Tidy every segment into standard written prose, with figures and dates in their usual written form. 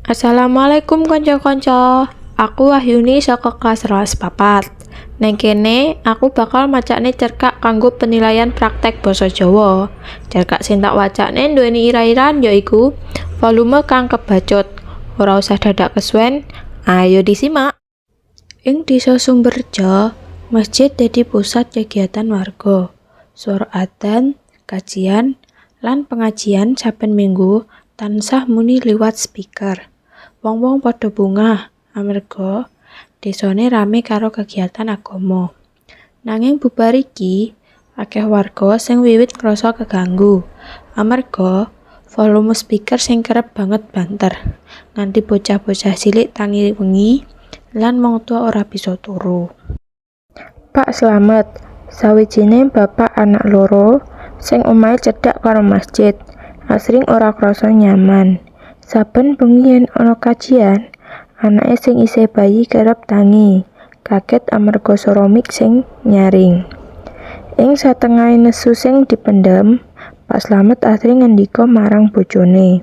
Assalamualaikum kanca-kanca. Aku Wahyuni saka kelas 4. Neng kene aku bakal macakne cerkak kanggo penilaian praktek basa Jawa. Cerkak sing tak wacane duweni ira-iran yaiku volume kang kebacut. Ora usah dadak kesuwen, ayo disimak. Ing Desa Sumberjo, masjid dadi pusat kegiatan warga. Swara adzan, kajian, lan pengajian saben minggu tansah muni liwat speaker. Wong-wong padha bungah amarga desane rame karo kegiatan agama. Nanging bubar iki akeh warga sing wiwit ngrasa keganggu amarga volume speaker sing kerep banget banter nganti bocah-bocah cilik tangi wengi lan wong tua ora bisa turu. Pak Slamet, sawijine bapak anak loro sing omahe cedhak karo masjid, asring ora krasa nyaman. Saben bengi yen ana kajian, anake sing isih bayi kerep tangi, kaget amarga swara mik sing nyaring. Ing satengahe nesu sing dipendhem, Pak Slamet asring ngendika marang bojone,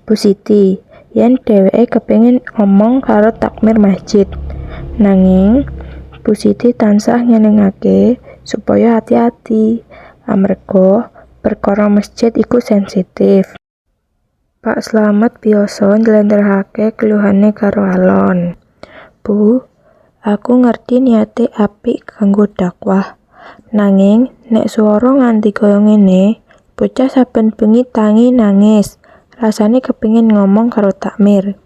Bu Siti, yen dheweke kepengin ngomong karo takmir masjid. Nanging Bu Siti tansah nyenengake supaya hati-hati amarga perkara masjid iku sensitif. Pak Slamet biasa njlentrehake keluhane karo alon. Bu, aku ngerti niate apik kanggo dakwah. Nanging nek swara nganti kaya ngene, bocah saben bengi tangi nangis. Rasane kepengin ngomong karo takmir.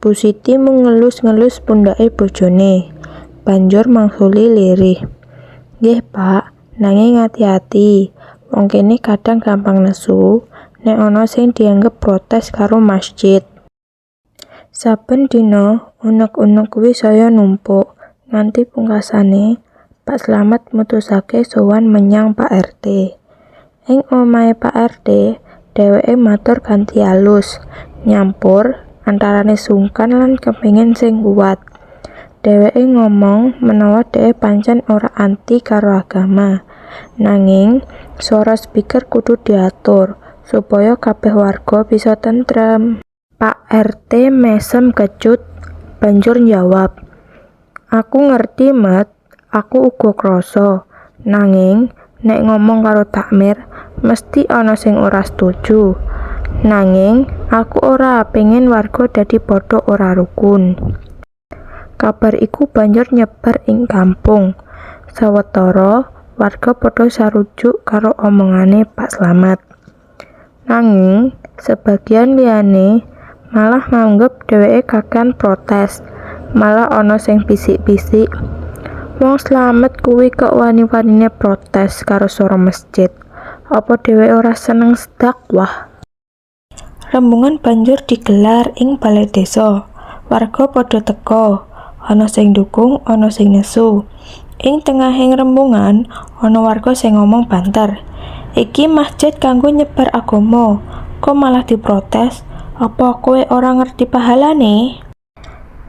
Bu Siti mung ngelus-ngelus pundake bojone. Banjur mangsuli lirih. Nggih, Pak, nanging ati-ati. Wong kene kadang gampang nesu nek ana sing dianggep protes karo masjid. Saben dina unek-unek kuwi saya numpuk nganti pungkasane Pak Slamet mutusake sowan menyang Pak RT. Ing omahe Pak RT, dheweke matur kanthi alus, nyampur antarane sungkan lan kepengin sing kuat. Dheweke ngomong menawa dhewe pancen ora anti karo agama, nanging swara speaker kudu diatur supaya kabeh warga bisa tentrem. Pak RT mesem kecut, banjur njawab, "Aku ngerti, Mat, aku uga krasa. Nanging nek ngomong karo takmir, mesti ana sing ora setuju. Nanging aku ora pengin warga dadi padha ora rukun." Kabar iku banjur nyebar ing kampung. Sawetara warga padha sarujuk karo omongane Pak Slamet. Nanging sebagian liyane malah nganggep dheweke kakean protes. Malah ana sing bisik-bisik, "Wong Slamet kuwi kok wani-wanine protes karo swara masjid. Apa dheweke ora seneng sedakwah?" Rembungan banjur digelar ing balai desa. Warga padha teka, ana sing dukung, ana sing nesu. Ing tengahing rembungan, ana warga sing ngomong banter, "Iki masjid kanggo nyebar agama, kok malah diprotes? Apa kowe ora ngerti pahalane?"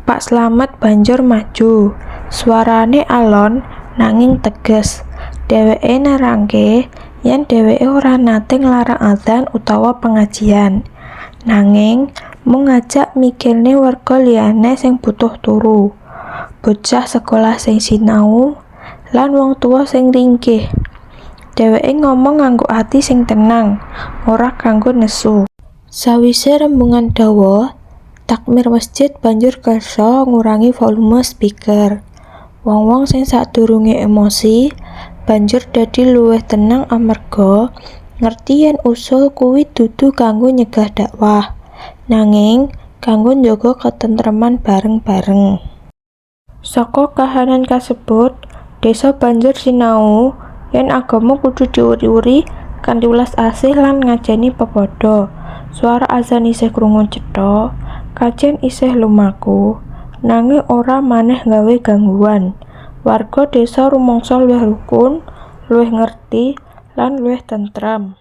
Pak Slamet banjur maju. Suarane alon nanging tegas. Dheweke nerangke yen dheweke ora nate nglarang adzan utawa pengajian. Nanging mung ngajak mikirne warga liyane sing butuh turu. Bocah sekolah sing sinau lan wong tua sing ringkih. Dheweke ngomong nganggo ati sing tenang, ora kanggo nesu. Sawise rembungan dawa, takmir masjid banjur kersa ngurangi volume speaker. Wong-wong sing sadurunge emosi banjur dadi luwih tenang amarga ngerti yen usul kuwi dudu kanggo nyegah dakwah, nanging kanggo njaga ketentreman bareng-bareng. Saka kahanan kasebut, desa banjur sinau yen agama kudu diuri-uri kanthi welas asih lan ngajeni pepadha. Suara azan isih krungu cetha, kajen isih lumaku, nanging ora maneh gawe gangguan. Warga desa rumangsa luwih rukun, luwih ngerti, lan luwih tentrem.